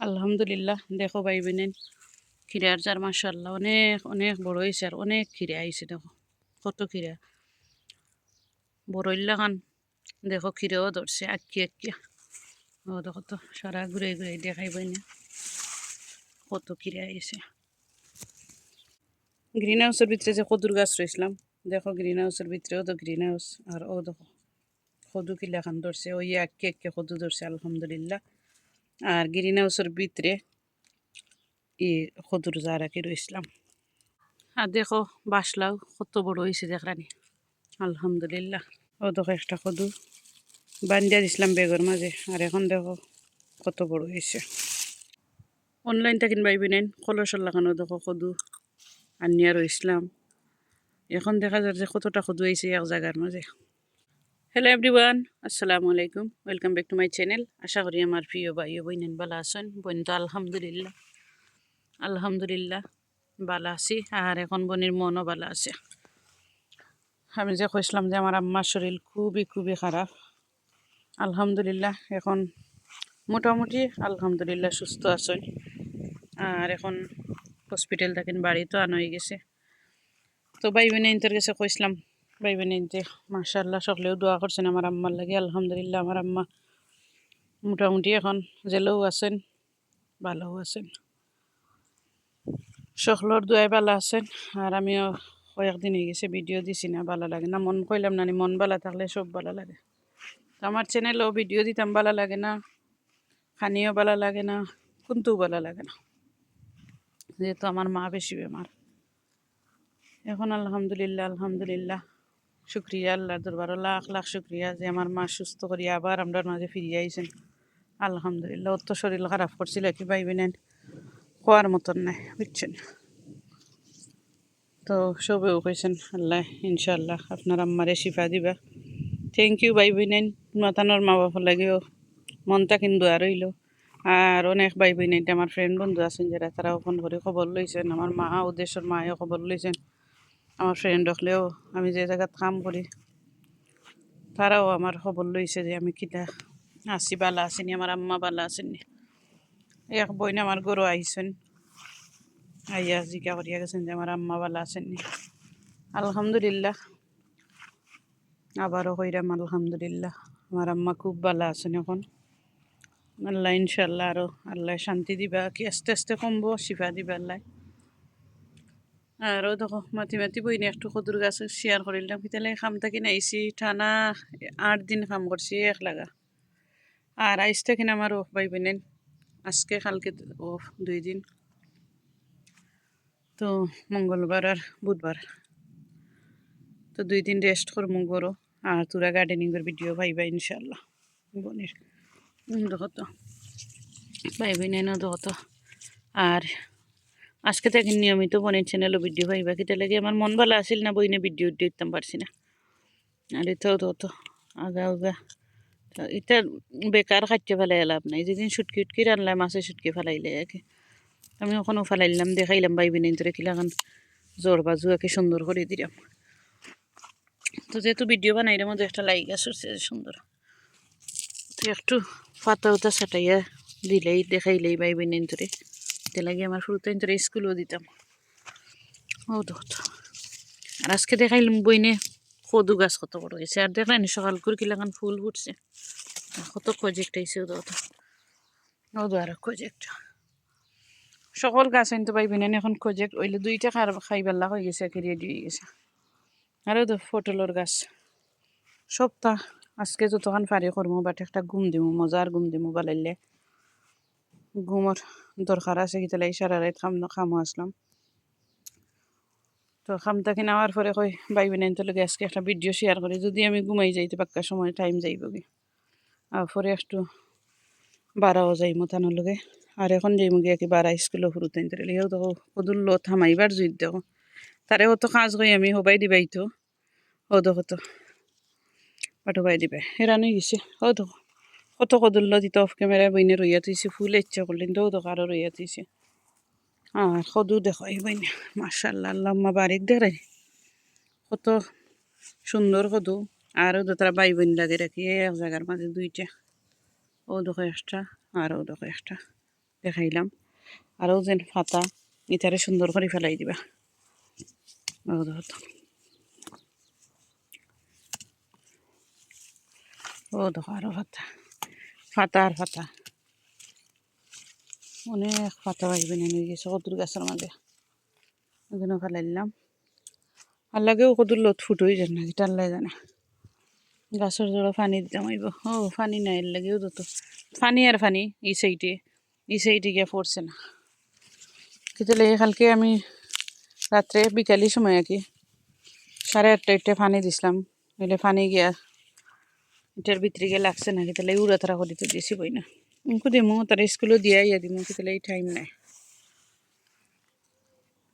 আলহামদুলিল্লাহ দেখো ভাই বোনেন খিরার যার মাশাআল্লাহ অনেক অনেক বড় হয়েছে আর অনেক খিরা আইছে দেখো কত খিরা বড়ইল্লা খান দেখো খিরেও ধরছে আঁকি আঁকিয়া ও দেখো তো সারা ঘুরে ঘুরে দেখাইবই না কত খিরা আইছে গ্রিন হাউসের ভিতরে যে কদুর গাছ রয়েছিলাম দেখো গ্রিন হাউসের ভিতরেও তো গ্রিন হাউস আর ও দেখো কদু কিলা খান ধরছে ওই আঁকি আঁকি কদু ধরছে আলহামদুলিল্লাহ আর গ্রিন হাউসের ভিতরে কদুর যা রাখি রয়েছিলাম আর দেখো বাসলাও কত বড় হয়েছে দেখরানি আলহামদুলিল্লাহ ও দেখো একটা কদু বান্ধিয়া দিছিলাম বেগর মাঝে আর এখন দেখো কত বড় হয়েছে অনলাইনটা কিনবাই নেন কলসর লাগানো দেখো কদু আনিয়া রইছিলাম এখন দেখা যায় যে কতটা কদু হয়েছে এক জায়গার মাঝে হ্যালো এভরিওয়ান আসসালামু আলাইকুম welcome back to my channel আশা করি আমার প্রিয় ভাই ও বোনেন ভালো আছেন বোন তো আলহামদুলিল্লাহ আলহামদুলিল্লাহ ভালো আছি আর এখন বোনের মনও ভালো আছে আমি যে কইছিলাম যে আমার আম্মার শরীর খুবই খুবই খারাপ আলহামদুলিল্লাহ এখন মোটামুটি আলহামদুলিল্লাহ সুস্থ আছেন আর এখন হসপিটাল থাকেন বাড়ি তো আনা হয়ে গেছে তো ভাই বোনে ইন্টার কাছে কইছিলাম ভাই বোনে ইনতে মাশাআল্লাহ সকলেও দোয়া করছেন আমার আম্মার লাগে আলহামদুলিল্লাহ আমার আম্মা মোটামুটি এখন জেলেও আছেন ভালোও আছেন সকলের দোয়াই ভালো আছেন আর আমিও কয়েকদিন হয়ে গেছে ভিডিও দিছি না ভালো লাগে না মন কইলাম না মন ভালো থাকলে সব ভালো লাগে তো আমার চ্যানেলও ভিডিও দিতাম ভালো লাগে না খানিও ভালো লাগে না কিন্তু ভালো লাগে না যেহেতু আমার মা বেশি বেমার এখন আলহামদুলিল্লাহ আলহামদুলিল্লাহ শুক্রিয়া আল্লাহর দরবারে লাখ লাখ শুক্রিয়া যে আমার মা সুস্থ করি আবার আমরা মাঝে ফিরিয়ে আইছেন আলহামদুলিল্লাহ অত শরীর খারাপ করছিল কি ভাইবে নেন খোয়ার মতন নাই বুঝছেন তো সবেও কইছেন আল্লাহ ইনশাআল্লাহ আপনার আম্মারে শিফা দিবা থ্যাংক ইউ ভাই বোনেন মাতানোর মা বাবার লাগেও মনটা কিন্তু আর রইল আর অনেক ভাই বোন আমার ফ্রেন্ড বন্ধু আছেন যারা তারাও ফোন করে খবর লইছেন আমার মা ও দেশের মায়েও খবর লইছেন আমার ফ্রেন্ড হলেও আমি যে জায়গায় কাম করি তারাও আমার খবর লইছে যে আমি কিতা আসি বালা আসেনি আমার আম্মা বালা আসেনি এক বইন আমার গরু আইসেন আইয়া জিজ্ঞা করিয়া গেছেন যে আমার আম্মা বালা আসেননি আলহামদুলিল্লাহ আবারও কইরাম আলহামদুলিল্লাহ আমার আম্মা খুব ভালো আছেন এখন আল্লাহ ইনশাল্লাহ আরও আল্লাহ শান্তি দিবা কি আস্তে আস্তে কমবো শিফা দিবা আল্লাহ আরও দেখো মাতি মাতি বইনি একটু কদুর গাছ শেয়ার করিলাম কিতালে খাম থাকি নাইছি টানা 8 দিন কাম করছি এক লাগা আর আইস থাকি আমার অফ পাই বেনেন আজকে কালকে অফ 2 দিন তো মঙ্গলবার আর বুধবার তো 2 দিন রেস্ট করবো গরো আর তোরা গার্ডেনিংয়ের ভিডিও পাইবা ইনশাল্লাহ বোনের দেখো তো ভাই বোনেন দেখো তো আর আজকে থেকে নিয়মিত বোনের চ্যানেলও ভিডিও পাইবা কিতা লাগে আমার মন ভালো আসিল না বইনে ভিডিও দিতাম পারছি না আর এটাও তো আগা আগা এটা বেকার খাইতে ফেলাই লাভ নাই যেদিন সুটকি উটকি রানলাম মাছে সুটকি ফেলাইলে আর কি আমি ওখানেও ফেলাইলাম দেখাইলাম ভাই বোনের তোরে কিলাখান জ্বর বাজু একে সুন্দর করে দিলাম তো যেহেতু ভিডিও বানাইলাম মধ্যে একটা লাইক আসছে সুন্দর তো একটু পাতা উতা ছাটাইয়া দিলেই দেখাইলেই ভাই বোনের তোরে তে লাগে আমার শুরুতে তোরে স্কুলও দিতাম ও তো আর আজকে দেখাইলাম বইনে কদু গাছ কত বড় হয়েছে আর দেখলেন সকাল করে কিলাখান ফুল ফুটছে কত প্রজেক্ট আইছে ও তো আর প্রজেক্ট সকল গাছ আনতে পাইবেন এখন প্রজেক্ট ওইলে 2টা খাইবার হয়ে গেছে একে রেডি হয়ে গেছে আরও তো পটলের গাছ সপ্তাহ আজকে যতক্ষণ পারি করবো বাট একটা ঘুম দিমু মজার ঘুম দিমু বালাইলে ঘুমর দরকার আছে কিতালাই সারা রাত খামো আসলাম তো খামটা কিনা নেওয়ার পরে কই ভাই বোনের লগে আজকে একটা ভিডিও শেয়ার করি যদি আমি ঘুমাই যাইতে পাক্কা সময় টাইম যাইব কি আর পরে একটু বাড়াও যাই মতানোর লগে আর এখন যাইমু গিয়ে কি বাড়া স্কুলে ফুরুতে লিও তো কদুর লো থামাইবার জুইত দেখো তারে অত কাজ কই আমি হবাই দিবাই তো ও দেখো তো পাঠবাই দিবে হেরানো গেছে ও দেখো কত কদুর লো দিতে অফ ক্যামেরা বইনে রইয়া তুইছে ফুল ইচ্ছা করলেন তো দেখো আরও রইয়া তুইছে আর কদু দেখো এই বইনে মাশাআল্লাহ আল্লাহুম্মা বারিক দেখাই কত সুন্দর কদু আরও তো তারা ভাই বোন লাগে রাখি এক জায়গার মাঝে 2টা ও দেখো একটা আর ও দেখো একটা দেখাইলাম। আরও যেন ফাতা ইটারে সুন্দর করে ফেলাই দিবা। ও দেখো, ও দেখো আরও ফাতা, ফাতা আর ফাতা, অনেক ফাতা পাইবেন এনে গেছে কদুর গাছের মাঝে। ওখানে ফেলাই দিলাম। আর লাগেও কদুর লত ফুট হয়ে যায় না, এটা আল্লাহ জানে। গাছের জোড়া পানি দিতাম আইব। ও পানি নাই, এর লাগেও তো পানি আর পানি এই সাইডে গিয়ে পড়ছে না। কিন্তু কালকে আমি রাত্রে বিকালি সময় আর কি 8:30 পানি দিছিলাম, নইলে পানি গিয়া এটার ভিতরে গিয়ে লাগছে না, কিন্তু উড়া তারা করে তো দিয়েছি বই না। উনকু দিমু তারা স্কুলেও দিয়া ইয়া দিমু, কিন্তু এই টাইম নাই।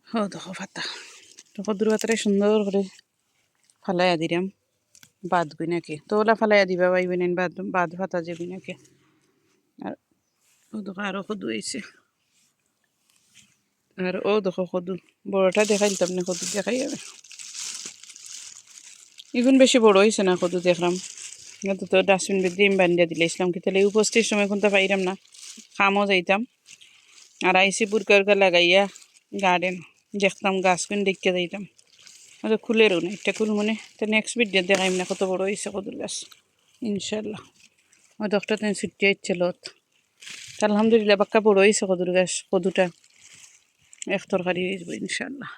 ও দেখো ফাতা তো কদুর পাতারে সুন্দর করে ফালাইয়া দিলাম। বাদ গুই নাকি তো ওলা ফালাইয়া দিবা পাইবেন বাদ ফাতা যাবি নাকি। আর ও দেখো আরও কদু হয়েছে। আর ও দেখো কদু বড়টা দেখাইতাম না, কদু দেখাই যাবে। এখন বেশি বড় হয়েছে না কদু দেখলাম। কিন্তু তো ডাস্টবিন দিয়ে বান্ধিয়া দিলে ইসলাম, কি তাহলে উপস্থিত সময় কোনটা পাইরাম না, খামও যাইতাম। আর আইসি বুরকা লাগাইয়া গার্ডেন দেখতাম, গাছ কোন দেখতে যাইতাম। হয়তো খুলেরও না, একটা খুল মনে তো নেক্সট ভিডিও দেখাইম না কত বড় হয়েছে কদুর গাছ ইনশাল্লাহ। ওই দশটা তেন ছুটি ইচ্ছিল, আলহামদুলিল্লাহ বাক্কা বড় হয়েছে কদুর গাছ। কদুটা এক তরকারি হয়ে যাবো ইনশাল্লাহ।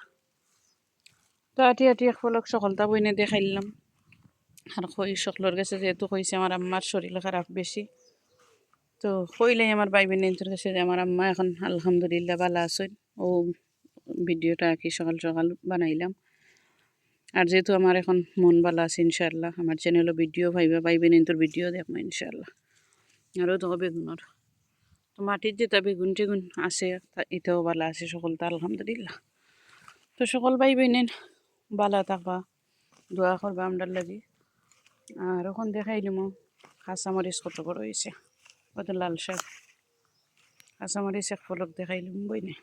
তো আটি এক ফলক সকলটা বইনে দেখাইলাম। আর কই সকলের কাছে যেহেতু কইছে আমার আম্মার শরীর খারাপ বেশি, তো কইলাই আমার ভাই বোনের কাছে যে আমার আম্মা এখন আলহামদুলিল্লাহ ভালো আছেন। ও ভিডিওটা আর কি সকাল সকাল বানাইলাম। আর যেহেতু আমার এখন মন ভালো আছে ইনশাল্লাহ, আমার চ্যানেলও ভিডিও ভাইবা ভাই বোনের ভিডিও দেখবো ইনশাল্লাহ। আরও দেখো বেগুনের তো মাটির যেটা বেগুন টেগুন আছে এটাও ভালো আছে সকলটা আলহামদুলিল্লাহ। তো সকল ভাই বোনের ভালো থাকবা, দোয়া করবা আমরার লাগি। আর এখন দেখাইলাম কাঁচামরিচ কত বড় হয়েছে, কত লাল শাক। কাঁচামরিচ এক ফলক দেখাইলাম বইনে।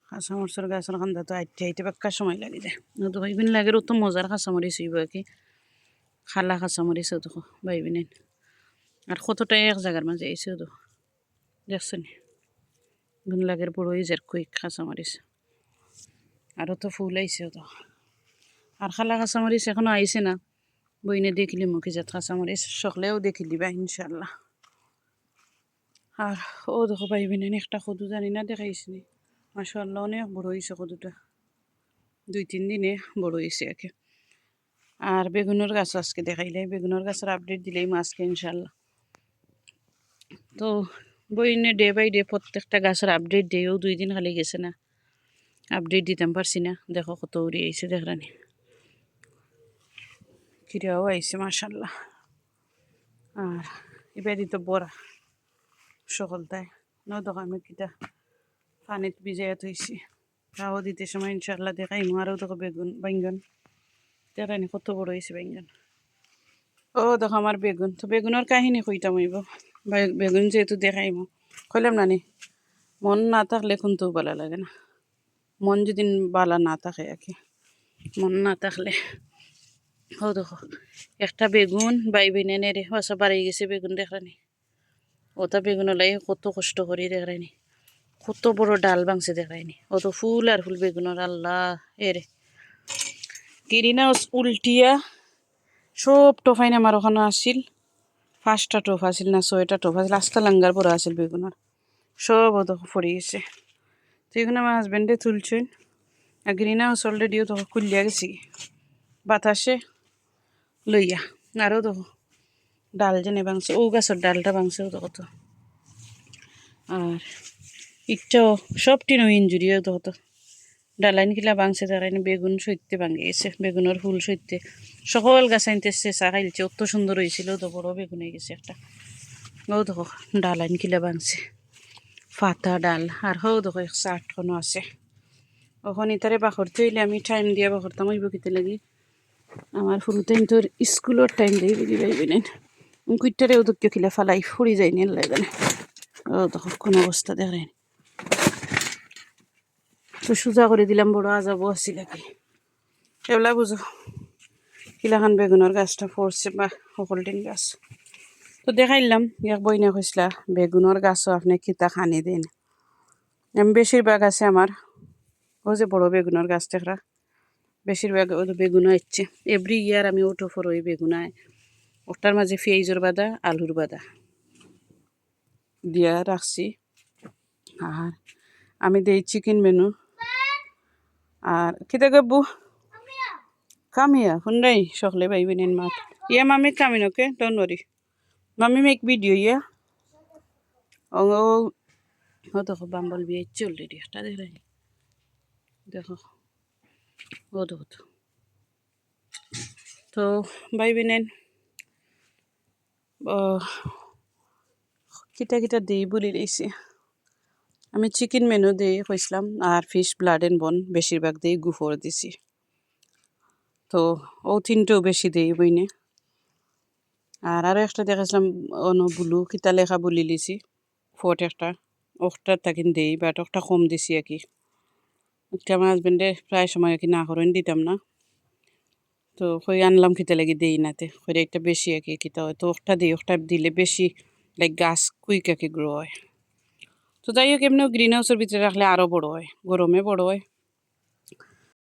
কাঁচামরিচের গাছের কান্দা তো আইতে বাক্কা সময় লাগে যায়। তো ভাইবিন লাগে তো মজার কাঁচামরিচ হইব আর কি, খালা কাঁচামরিচ দেখো ভাইবিনেন। আর কতটাই এক জায়গার মাঝে আইসেও তো দেখছেন, গুণ লাগের বড় হয়ে যার কই কাঁচামরিচ। আরও তো ফুল আইসেও তো। আর খালা কাঁচামরিচ এখনো আইসে না, বইনে দেখিলি মুখে যাত কাঁচামরিচ সকলেও দেখি দিবা ইনশাল্লাহ। আর ও দেখো ভাইবিনেন একটা কদু জানি না দেখাইছিনি, মাশাআল্লাহ অনেক বড় হয়েছে কদুটা, 2-3 দিনে বড় হয়েছে আর কি। আর বেগুনের গাছ আজকে দেখাইলে, বেগুনের গাছের আপডেট দিলেই আজকে ইনশাল্লাহ। তো বইনে ডে বাই ডে প্রত্যেকটা গাছের আপডেট দিয়েও 2 দিন খালি গেছে না, আপডেট দিতাম পারছি না। দেখো কত উড়ি আইছে দেখরানি, কিরাও আইছে মাশাল্লাহ। আর এবার তো বড়া সকলটাই দেখো আমি কিটা পানিত ভিজাইয়া থইছি, তাও দিতে সময় ইনশাল্লাহ দেখাই। আরও দেখো বেগুন বাইঙ্গন দেখরানি কত বড় হয়েছে বাইঙ্গন। ও দেখো আমার বেগুন, তো বেগুনের কাহিনী কইতাম হইব। বেগুন যেহেতু দেখাইব কইলাম না নি, মন না থাকলে কিন্তু ভালো লাগে না। মন যদি ভালো না থাকে আর কি, মন না থাকলে। ও দেখো একটা বেগুন বাই বিনে নেড়ে বাসা বাড়ি গেছে বেগুন দেখানি। ওটা বেগুন লাই কত কষ্ট করি দেখায়নি, কত বড় ডাল ভাঙছে দেখায়নি। ও তো ফুল আর ফুল বেগুনের আল্লাহ এরে কিরিনা উল্টিয়া সব টোফাইন আমার ওখানে আসিল। 5টা টোফ আসিল না 6টা টোফ আসিল, আস্তা লাঙ্গার পরে আসিল বেগুনের, সব ও দেখো পড়ে গেছে। তো এখানে আমার হাজব্যান্ডে তুলছেন। আর গ্রিন হাউস অলরেডিও তো খুলিয়া গেছি বাতাসে লইয়া। আরও দেখো ডাল জেনে ভাঙছে, ও গাছের ডালটা ভাঙছে ও দেখো তো। আর ইটাও সব টিনো ইঞ্জুরিও দেখো তো, ডালাইন কিলা ভাঙছে তারাইনি। বেগুন সইতে ভাঙে গেছে, বেগুনের ফুল সইতে সকল গাছ আনতে চেঁচা খাইলছে, অত সুন্দর হয়েছিল তো বড় বেগুন হয়ে গেছে একটা। ও দেখো ডালাইন কিলা ভাঙছে, ফাতা ডাল। আর হো দেখো 160 আছে। ওখানে তারে বাখরতে হইলে আমি টাইম দিয়া বাখরতাম হইব কিতে লাগি, আমার ফুল টাইম তোর স্কুলের টাইম দিয়ে বুঝি পাইবেন। কুইটারে ওদক্য খিলা ফালাই ফুরি যাই নি লাগে না। ও দেখো কোন অবস্থা দেখেন, তো সোজা করে দিলাম বড় আজাবো আসছিল কি এগুলা বুঝো কিলাখান বেগুনের গাছটা পড়ছে বা সকলটিন গাছ। তো দেখাইলাম এক বইনা কইসলা বেগুনের গাছও আপনি কিতা খানি দেন, আমি বেশিরভাগ আছে আমার ও যে বড় বেগুনের গাছ টেকরা বেশিরভাগ ও বেগুন হচ্ছে এভরি ইয়ার আমি ওটো ফর ওই বেগুনায় ওটার মাঝে পেঁয়াজের বাদা আলুর বাদা দিয়া রাখছি আর আমি দেই চিকেন মেনু আর কিতা গব্বু কামিয়া হুন্ডাই সকলে ভাইবে নেন মা ইয়া মামি কামিন ওকে ডোন্ট ওয়ারি মামি মেক ভিডিও ইয়া ও ও দেখো বাম্বল বিয়ে অলরেডি একটা দেখো ও দেখো তো ভাইবে নেন কিটা কিটা দিই বলি দিয়েছি আমি চিকেন মেনু দিই কইসলাম আর ফিশ ব্লাড এন্ড বন বেশিরভাগ দিই গুফর দিছি তো ও তিনটেও বেশি দিই বইনে আর একটা দেখাছিলাম অন্য বুলু কিতা লেখা বলি লিছি ফোর্ট একটা ওটা তাকিন দেই বাট ওটা কম দিছি আর কি একটা আমার হাজবেন্ডে প্রায় সময় আর কি না করেন দিতাম না তো কই আনলাম কিতা লাগি দেই নাতে কইরা একটা বেশি আর কি কিতা হয় তো ওটা দিই ওটা দিলে বেশি লাইক গাছ কুইক আর কি গ্রো হয় তো যাই হোক এমনিও গ্রিন হাউসের ভিতরে রাখলে আরও বড় হয় গরমে বড় হয়